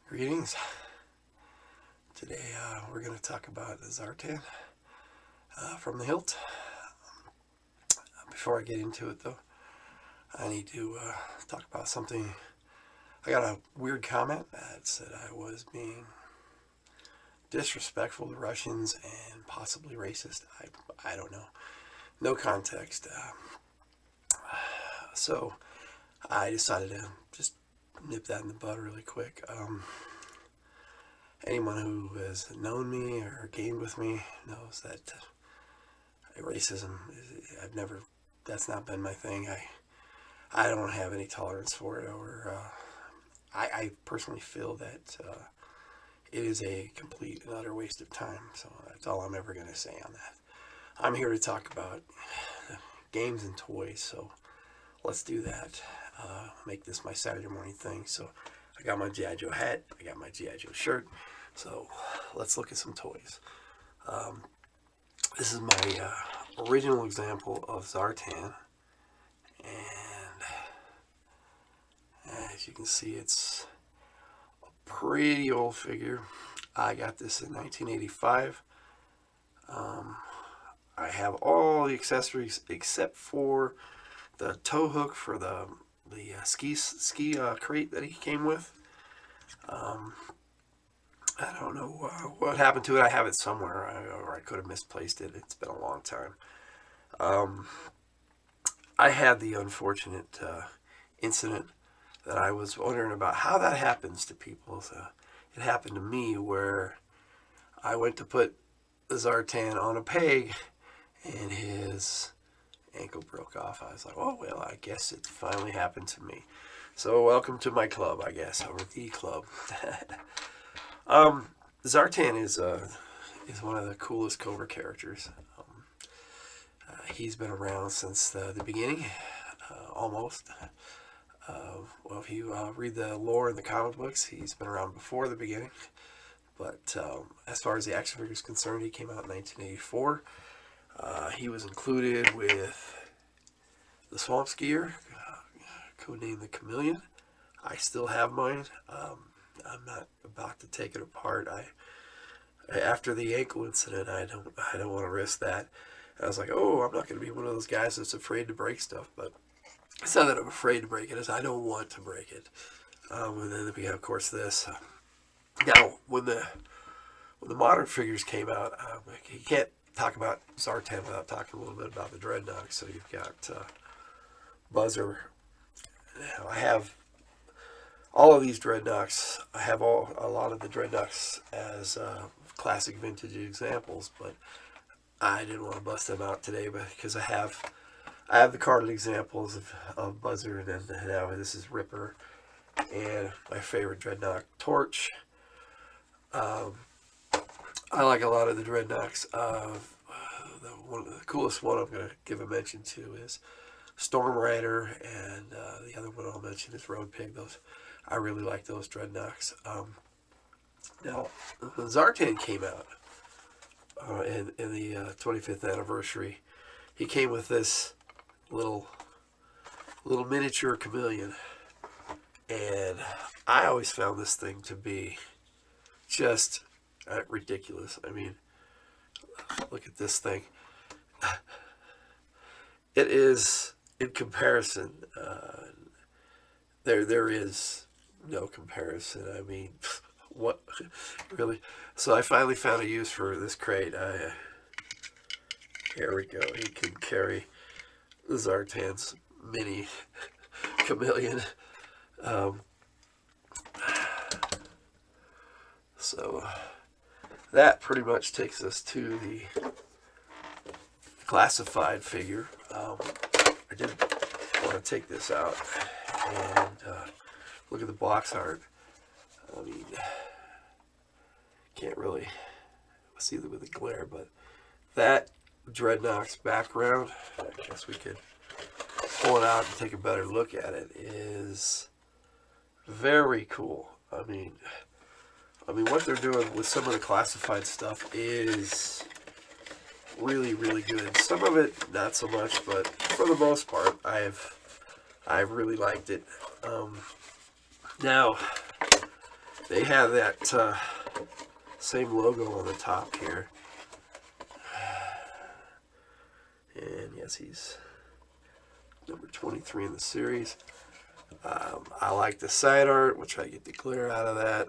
Greetings. Today we're going to talk about Zartan from the hilt. Before I get into it, though, I need to talk about something. I got a weird comment that said I was being disrespectful to Russians and possibly racist. I don't know. No context. So I decided to just nip that in the bud really quick. Anyone who has known me or gamed with me knows that racism, that's not been my thing. I don't have any tolerance for it, or I personally feel that it is a complete and utter waste of time. So that's all I'm ever going to say on that. I'm here to talk about games and toys, so let's do that. Make this my Saturday morning thing. So I got my G.I. Joe hat, I got my G.I. Joe shirt, so let's look at some toys. This is my original example of Zartan, and as you can see, it's a pretty old figure. I got this in 1985. I have all the accessories except for the tow hook for the ski crate that he came with. I don't know what happened to it. I have it somewhere, or I could have misplaced it. It's been a long time. I had the unfortunate incident that I was wondering about how that happens to people. So it happened to me where I went to put the Zartan on a peg and his ankle broke off. I was like, oh, well, I guess it finally happened to me. So welcome to my club, I guess, or the club. Zartan is one of the coolest Cobra characters. He's been around since the beginning, almost. Well, if you read the lore in the comic books, he's been around before the beginning. But as far as the action figure is concerned, he came out in 1984. He was included with the Swamp Skier, codenamed the Chameleon. I still have mine. I'm not about to take it apart. After the ankle incident, I don't want to risk that. I was like, oh, I'm not going to be one of those guys that's afraid to break stuff. But it's not that I'm afraid to break it; it's I don't want to break it. And then we have, of course, this. Now, when the modern figures came out, you can't talk about Zartan without talking a little bit about the Dreadnoughts. So you've got Buzzer. Now, I have all of these Dreadnoughts. I have a lot of the Dreadnoughts as classic vintage examples, but I didn't want to bust them out today, because I have the carded examples of Buzzer, and then now this is Ripper, and my favorite Dreadnought, Torch. I like a lot of the Dreadnoughts. The coolest one I'm going to give a mention to is Storm Rider, and the other one I'll mention is Road Pig. I really like those Dreadnoughts. Now, when Zartan came out in the 25th anniversary, he came with this little miniature chameleon, and I always found this thing to be just ridiculous. I mean, look at this thing. It is, in comparison, there is no comparison. I mean, what, really? So I finally found a use for this crate. Here we go. He can carry Zartan's mini chameleon. So that pretty much takes us to the classified figure. I did want to take this out and look at the box art. I mean, can't really see it with the glare, but that Dreadnought's background, I guess we could pull it out and take a better look at it, is very cool. I mean, what they're doing with some of the classified stuff is really, really good. Some of it, not so much, but for the most part, I've really liked it. Now, They have that same logo on the top here. And yes, he's number 23 in the series. I like the side art. We'll try to get the glare out of that.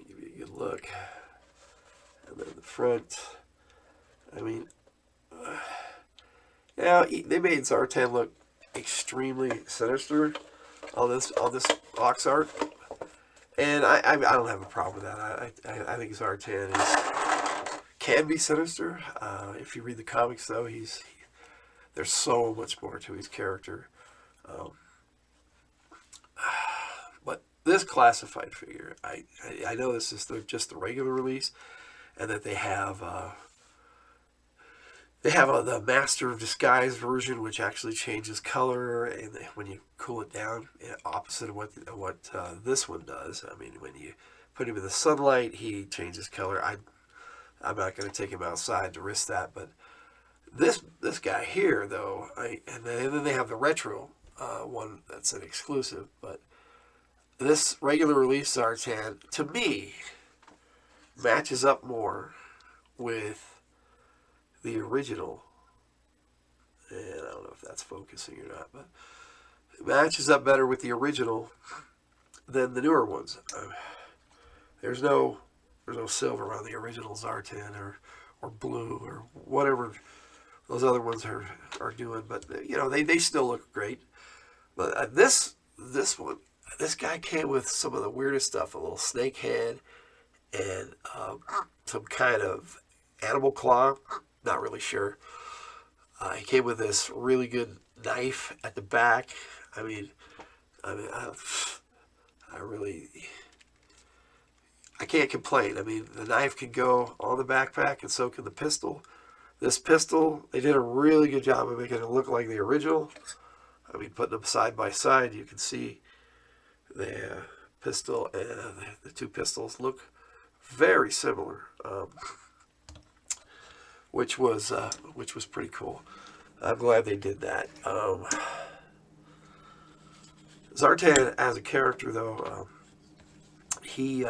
Give you a good look. And then the front. I mean, yeah, they made Zartan look extremely sinister on this box art, and I don't have a problem with that. I think Zartan can be sinister. If you read the comics, though, there's so much more to his character. But this classified figure, I know this is just the regular release, and that they have the Master of Disguise version, which actually changes color, and when you cool it down, opposite of what this one does. I mean, when you put him in the sunlight, he changes color. I'm not going to take him outside to risk that, but this guy here, though, and then they have the retro one that's an exclusive, but this regular release Zartan, to me, matches up more with the original, and I don't know if that's focusing or not, but it matches up better with the original than the newer ones. There's no silver on the original Zartan or blue or whatever those other ones are doing, but they still look great. But this one, this guy came with some of the weirdest stuff: a little snake head and some kind of animal claw. Not really sure. He came with this really good knife at the back. I can't complain. I mean, the knife can go on the backpack, and so can the pistol. This pistol, they did a really good job of making it look like the original. I mean, putting them side by side, you can see the pistol and the two pistols look very similar, which was pretty cool. I'm glad they did that. Zartan as a character, though, he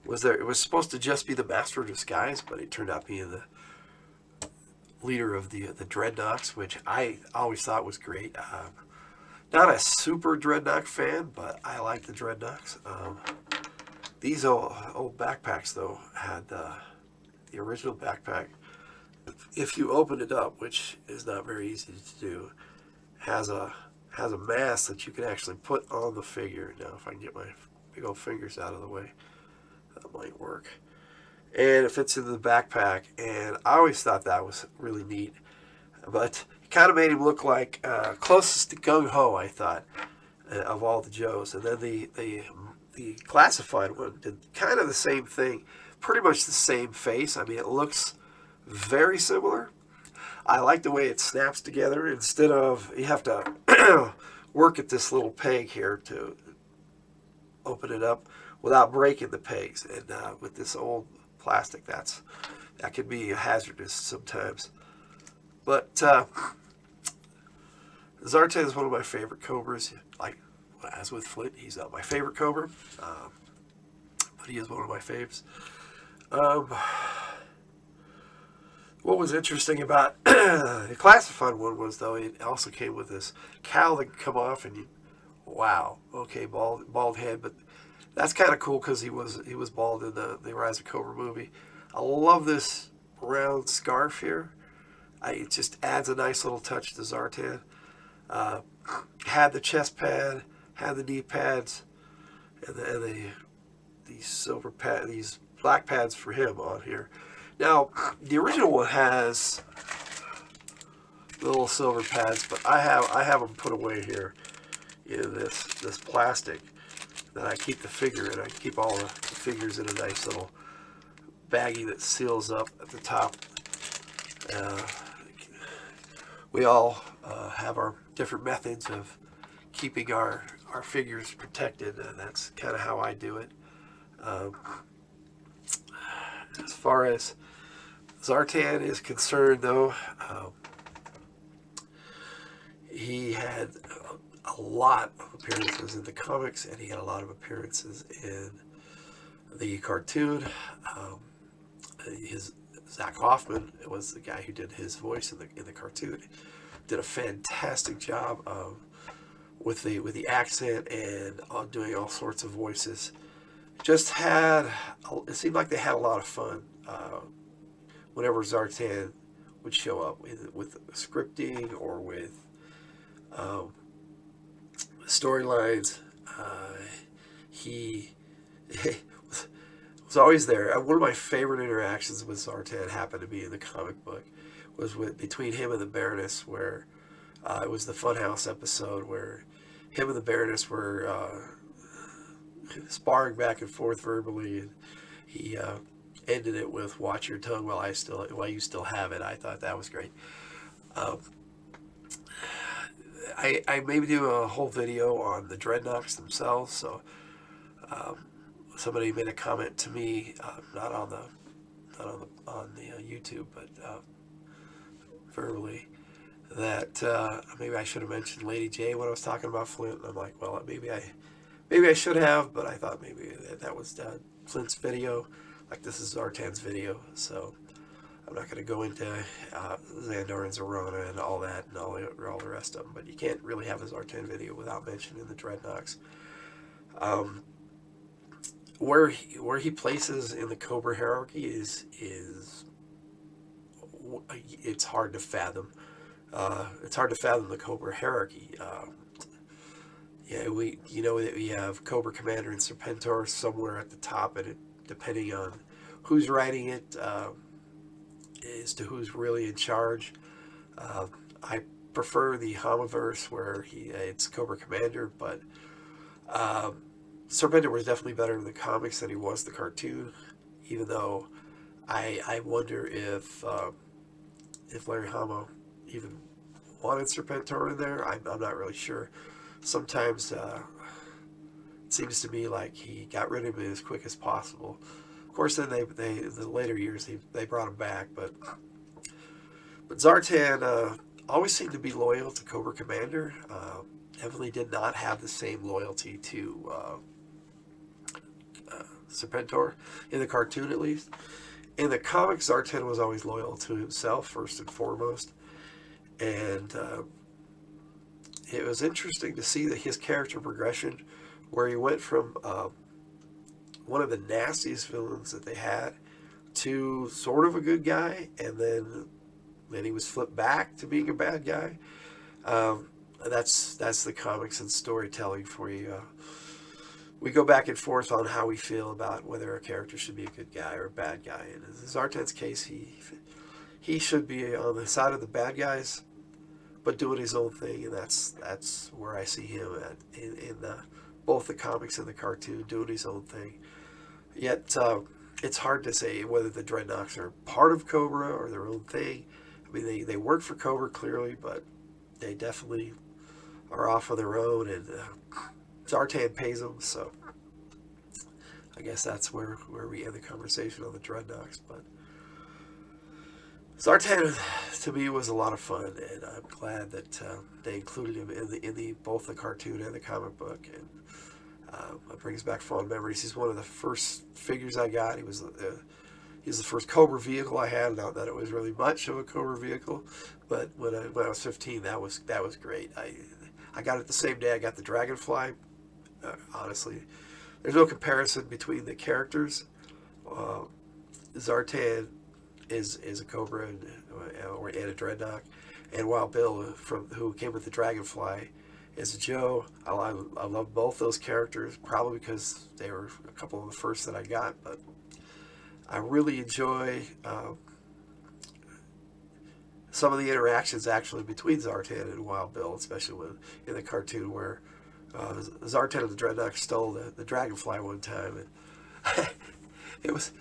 was there. It was supposed to just be the Master of Disguise, but it turned out being the leader of the Dreadnoks, which I always thought was great. Not a super Dreadnok fan, but I like the Dreadnoks. These old backpacks, though, had the original backpack. If you open it up, which is not very easy to do, has a mask that you can actually put on the figure. Now, if I can get my big old fingers out of the way, that might work. And it fits into the backpack, and I always thought that was really neat. But it kind of made him look like closest to Gung Ho, I thought, of all the Joes. And then the classified one did kind of the same thing, pretty much the same face. I mean, it looks very similar. I like the way it snaps together. Instead of, you have to work at this little peg here to open it up without breaking the pegs. And with this old plastic, that can be hazardous sometimes. But Zartan is one of my favorite Cobras. Like, as with Flint, he's not my favorite Cobra, but he is one of my faves. What was interesting about the classified one was, though, it also came with this cowl that could come off, and wow, okay, bald head, but that's kind of cool because he was bald in the Rise of Cobra movie. I love this round scarf here. It just adds a nice little touch to Zartan. Had the chest pad, had the knee pads, and these silver pad, these black pads for him on here. Now, the original one has the little silver pads, but I have them put away here in this plastic that I keep the figure in. I keep all the figures in a nice little baggie that seals up at the top. We all have our different methods of keeping our figures protected, and that's kind of how I do it. As far as Zartan is concerned, though, he had a a lot of appearances in the comics, and he had a lot of appearances in the cartoon. His Zach Hoffman was the guy who did his voice in the cartoon. Did a fantastic job with the accent and doing all sorts of voices. Just had, it seemed like they had a lot of fun whenever Zartan would show up with scripting or with storylines. He was always there. One of my favorite interactions with Zartan happened to be in the comic book, was between him and the Baroness, where it was the Funhouse episode where him and the Baroness were sparring back and forth verbally, and he ended it with "Watch your tongue while you still have it." I thought that was great. I maybe do a whole video on the Dreadnoks themselves. So somebody made a comment to me, not on the YouTube, but verbally, that maybe I should have mentioned Lady J when I was talking about Flint. And I'm like, well, maybe I should have, but I thought maybe that was Flint's video. Like, this is Zartan's video, so I'm not going to go into Xandor and Zorona and all that and all the rest of them. But you can't really have a Zartan video without mentioning the Dreadnoks. Where he places in the Cobra hierarchy is it's hard to fathom. It's hard to fathom the Cobra hierarchy. We have Cobra Commander and Serpentor somewhere at the top, and depending on who's writing it, as to who's really in charge. I prefer the Homiverse where it's Cobra Commander, but Serpentor was definitely better in the comics than he was the cartoon, even though I wonder if Larry Hama even wanted Serpentor in there. I'm not really sure. Sometimes it seems to me like he got rid of him as quick as possible. Of course, then the later years they brought him back, but Zartan always seemed to be loyal to Cobra Commander. Definitely did not have the same loyalty to Serpentor, in the cartoon at least. In the comics, Zartan was always loyal to himself first and foremost, and it was interesting to see his character progression, where he went from one of the nastiest villains that they had to sort of a good guy, and then he was flipped back to being a bad guy. That's the comics and storytelling for you. We go back and forth on how we feel about whether a character should be a good guy or a bad guy. And in Zartan's case, he should be on the side of the bad guys, but doing his own thing, and that's where I see him in both the comics and the cartoon, doing his own thing. Yet it's hard to say whether the Dreadnoks are part of Cobra or their own thing. I mean, they work for Cobra clearly, but they definitely are off on their own, and Zartan pays them, so I guess that's where we end the conversation on the Dreadnoks. But Zartan, to me, was a lot of fun, and I'm glad that they included him in both the cartoon and the comic book, and it brings back fond memories. He's one of the first figures I got. He was the first Cobra vehicle I had. Not that it was really much of a Cobra vehicle, but when I was 15, that was great. I got it the same day I got the Dragonfly. Honestly, there's no comparison between the characters. Zartan is a Cobra and a Dreadnought, and Wild Bill, who came with the Dragonfly, is a Joe. I love both those characters, probably because they were a couple of the first that I got, but I really enjoy some of the interactions actually between Zartan and Wild Bill, especially in the cartoon where Zartan and the Dreadnought stole the Dragonfly one time, and it was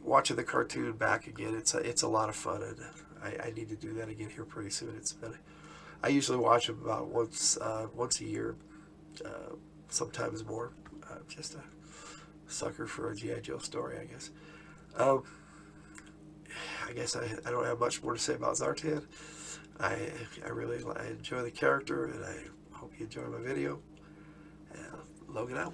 watching the cartoon back again. It's a lot of fun, and I need to do that again here pretty soon. I usually watch them about once a year, sometimes more. Just a sucker for a G.I. Joe story, I guess. I guess I don't have much more to say about Zartan. I really enjoy the character, and I hope you enjoy my video. And Logan out.